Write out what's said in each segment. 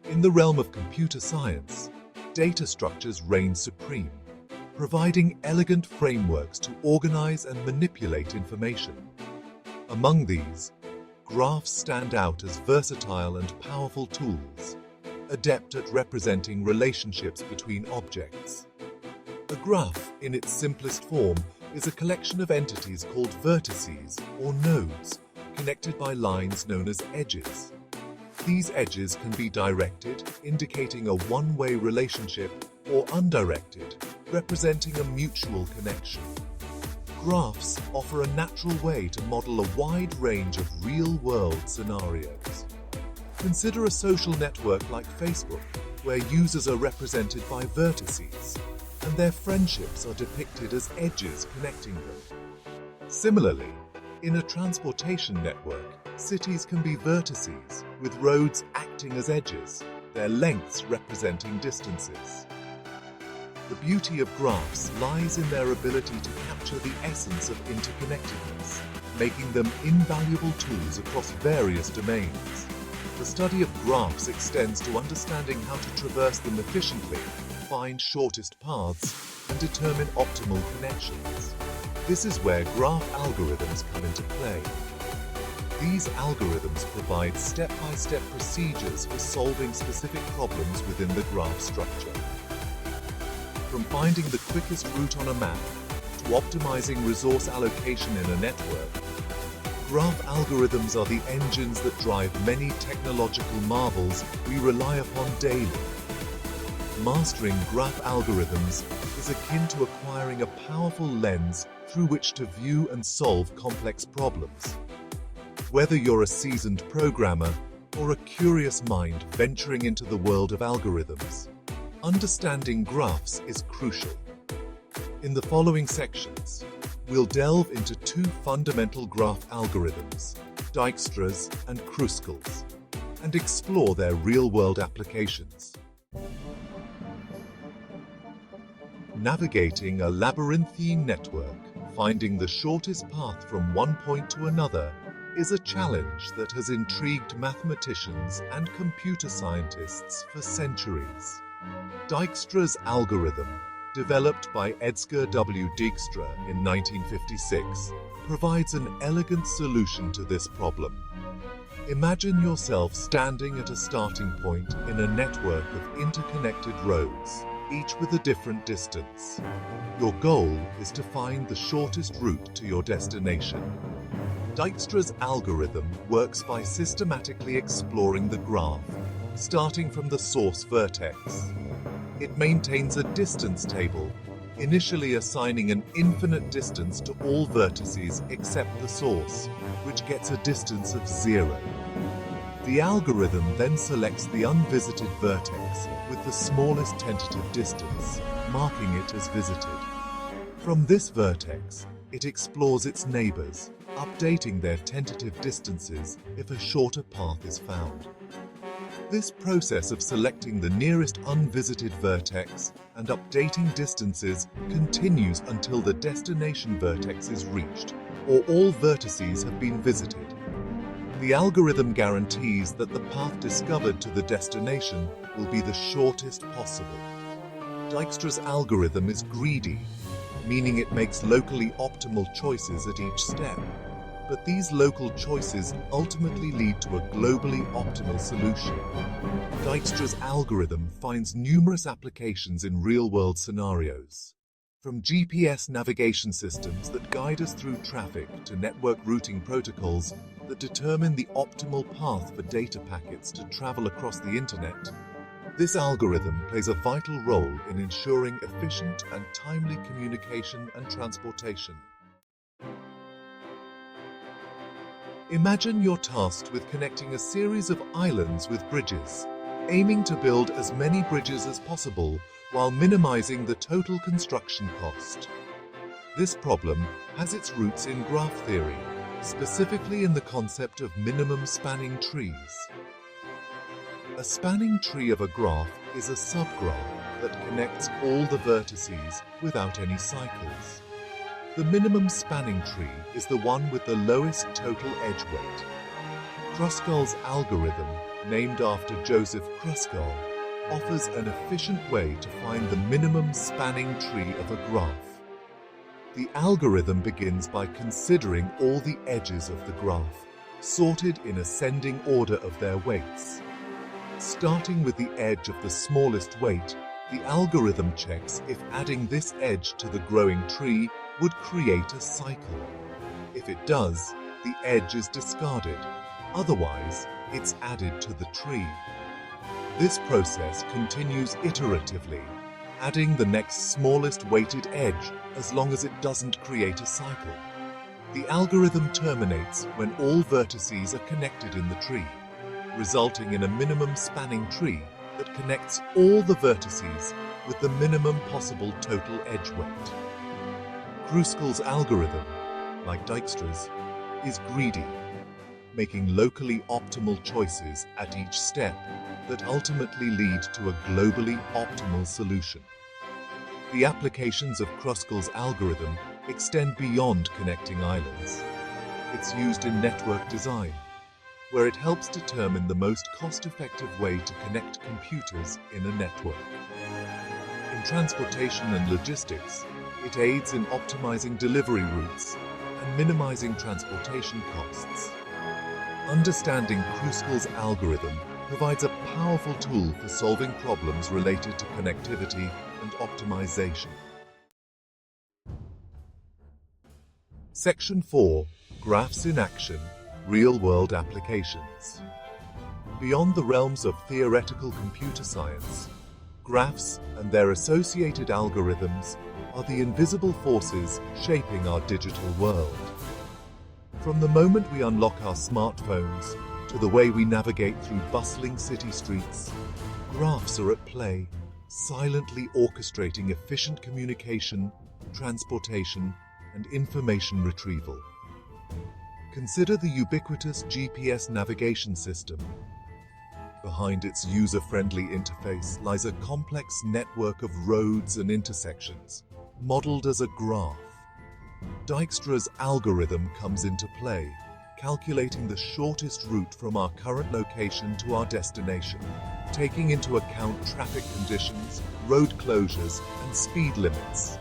In the realm of computer science, data structures reign supreme, providing elegant frameworks to organize and manipulate information. Among these, graphs stand out as versatile and powerful tools, adept at representing relationships between objects. A graph, in its simplest form, is a collection of entities called vertices or nodes, connected by lines known as edges. These edges can be directed, indicating a one-way relationship, or undirected, representing a mutual connection. Graphs offer a natural way to model a wide range of real-world scenarios. Consider a social network like Facebook, where users are represented by vertices, and their friendships are depicted as edges connecting them. Similarly, in a transportation network, cities can be vertices, with roads acting as edges, their lengths representing distances. The beauty of graphs lies in their ability to capture the essence of interconnectedness, making them invaluable tools across various domains. The study of graphs extends to understanding how to traverse them efficiently, find shortest paths, and determine optimal connections. This is where graph algorithms come into play. These algorithms provide step-by-step procedures for solving specific problems within the graph structure. From finding the quickest route on a map to optimizing resource allocation in a network, graph algorithms are the engines that drive many technological marvels we rely upon daily. Mastering graph algorithms is akin to acquiring a powerful lens through which to view and solve complex problems. Whether you're a seasoned programmer or a curious mind venturing into the world of algorithms, understanding graphs is crucial. In the following sections, we'll delve into two fundamental graph algorithms, Dijkstra's and Kruskal's, and explore their real-world applications. Navigating a labyrinthine network, finding the shortest path from one point to another, is a challenge that has intrigued mathematicians and computer scientists for centuries. Dijkstra's algorithm, developed by Edsger W. Dijkstra in 1956, provides an elegant solution to this problem. Imagine yourself standing at a starting point in a network of interconnected roads, each with a different distance. Your goal is to find the shortest route to your destination. Dijkstra's algorithm works by systematically exploring the graph, starting from the source vertex. It maintains a distance table, initially assigning an infinite distance to all vertices except the source, which gets a distance of 0. The algorithm then selects the unvisited vertex with the smallest tentative distance, marking it as visited. From this vertex, it explores its neighbors, updating their tentative distances if a shorter path is found. This process of selecting the nearest unvisited vertex and updating distances continues until the destination vertex is reached, or all vertices have been visited. The algorithm guarantees that the path discovered to the destination will be the shortest possible. Dijkstra's algorithm is greedy, meaning it makes locally optimal choices at each step. But these local choices ultimately lead to a globally optimal solution. Dijkstra's algorithm finds numerous applications in real-world scenarios. From GPS navigation systems that guide us through traffic to network routing protocols that determine the optimal path for data packets to travel across the internet, this algorithm plays a vital role in ensuring efficient and timely communication and transportation. Imagine you're tasked with connecting a series of islands with bridges, aiming to build as many bridges as possible while minimizing the total construction cost. This problem has its roots in graph theory, specifically in the concept of minimum spanning trees. A spanning tree of a graph is a subgraph that connects all the vertices without any cycles. The minimum spanning tree is the one with the lowest total edge weight. Kruskal's algorithm, named after Joseph Kruskal, offers an efficient way to find the minimum spanning tree of a graph. The algorithm begins by considering all the edges of the graph, sorted in ascending order of their weights. Starting with the edge of the smallest weight, the algorithm checks if adding this edge to the growing tree would create a cycle. If it does, the edge is discarded. Otherwise, it's added to the tree. This process continues iteratively, adding the next smallest weighted edge as long as it doesn't create a cycle. The algorithm terminates when all vertices are connected in the tree, resulting in a minimum spanning tree that connects all the vertices with the minimum possible total edge weight. Kruskal's algorithm, like Dijkstra's, is greedy, making locally optimal choices at each step that ultimately lead to a globally optimal solution. The applications of Kruskal's algorithm extend beyond connecting islands. It's used in network design, where it helps determine the most cost-effective way to connect computers in a network. In transportation and logistics, it aids in optimizing delivery routes and minimizing transportation costs. Understanding Kruskal's algorithm provides a powerful tool for solving problems related to connectivity and optimization. Section 4. Graphs in Action, Real-World Applications. Beyond the realms of theoretical computer science, graphs and their associated algorithms are the invisible forces shaping our digital world. From the moment we unlock our smartphones to the way we navigate through bustling city streets, graphs are at play, silently orchestrating efficient communication, transportation, and information retrieval. Consider the ubiquitous GPS navigation system. Behind its user-friendly interface lies a complex network of roads and intersections, modeled as a graph. Dijkstra's algorithm comes into play, calculating the shortest route from our current location to our destination, taking into account traffic conditions, road closures, and speed limits.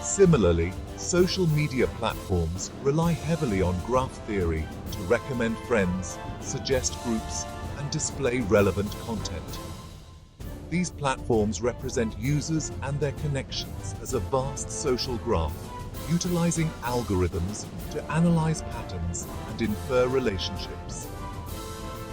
Similarly, social media platforms rely heavily on graph theory to recommend friends, suggest groups, and display relevant content. These platforms represent users and their connections as a vast social graph, utilizing algorithms to analyze patterns and infer relationships.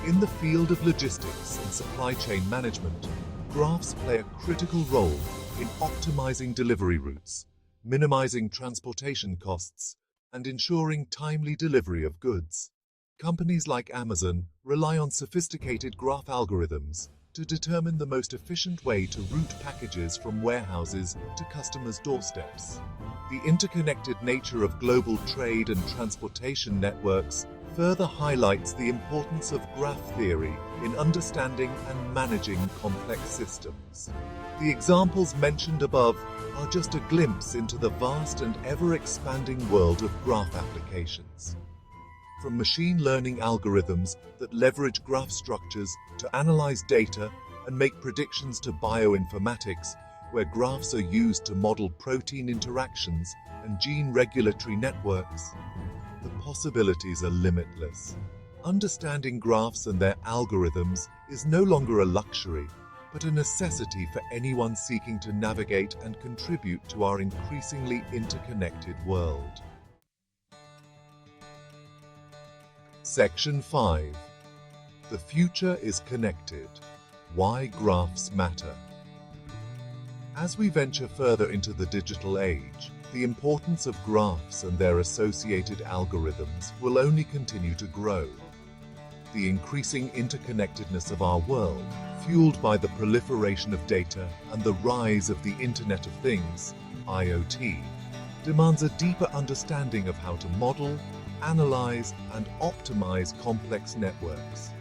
In the field of logistics and supply chain management, graphs play a critical role in optimizing delivery routes, minimizing transportation costs, and ensuring timely delivery of goods. Companies like Amazon rely on sophisticated graph algorithms to determine the most efficient way to route packages from warehouses to customers' doorsteps. The interconnected nature of global trade and transportation networks further highlights the importance of graph theory in understanding and managing complex systems. The examples mentioned above are just a glimpse into the vast and ever-expanding world of graph applications. From machine learning algorithms that leverage graph structures to analyze data and make predictions to bioinformatics, where graphs are used to model protein interactions and gene regulatory networks, the possibilities are limitless. Understanding graphs and their algorithms is no longer a luxury, but a necessity for anyone seeking to navigate and contribute to our increasingly interconnected world. Section 5. The future is connected. Why graphs matter. As we venture further into the digital age, the importance of graphs and their associated algorithms will only continue to grow. The increasing interconnectedness of our world, fueled by the proliferation of data and the rise of the Internet of Things, IoT, demands a deeper understanding of how to model, analyze, and optimize complex networks.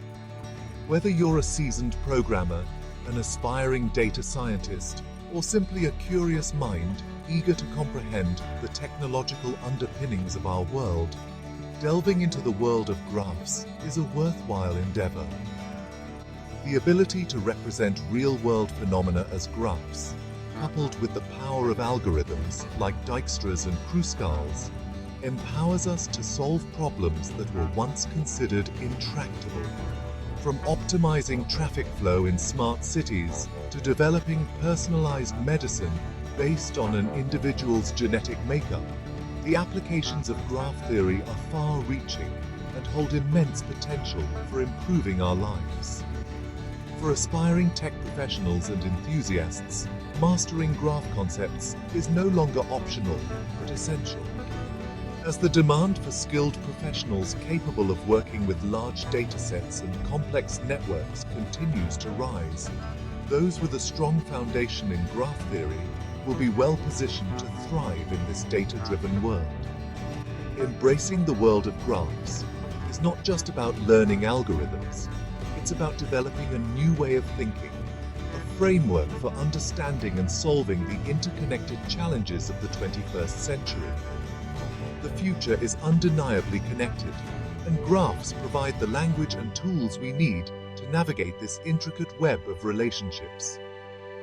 Whether you're a seasoned programmer, an aspiring data scientist, or simply a curious mind eager to comprehend the technological underpinnings of our world, delving into the world of graphs is a worthwhile endeavor. The ability to represent real-world phenomena as graphs, coupled with the power of algorithms like Dijkstra's and Kruskals, empowers us to solve problems that were once considered intractable. From optimizing traffic flow in smart cities to developing personalized medicine based on an individual's genetic makeup, the applications of graph theory are far-reaching and hold immense potential for improving our lives. For aspiring tech professionals and enthusiasts, mastering graph concepts is no longer optional, but essential. As the demand for skilled professionals capable of working with large datasets and complex networks continues to rise, those with a strong foundation in graph theory will be well positioned to thrive in this data-driven world. Embracing the world of graphs is not just about learning algorithms, it's about developing a new way of thinking, a framework for understanding and solving the interconnected challenges of the 21st century. The future is undeniably connected, and graphs provide the language and tools we need to navigate this intricate web of relationships.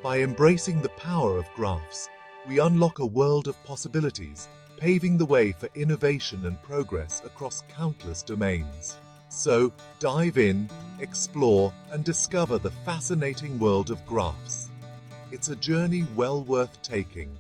By embracing the power of graphs, we unlock a world of possibilities, paving the way for innovation and progress across countless domains. So, dive in, explore, and discover the fascinating world of graphs. It's a journey well worth taking.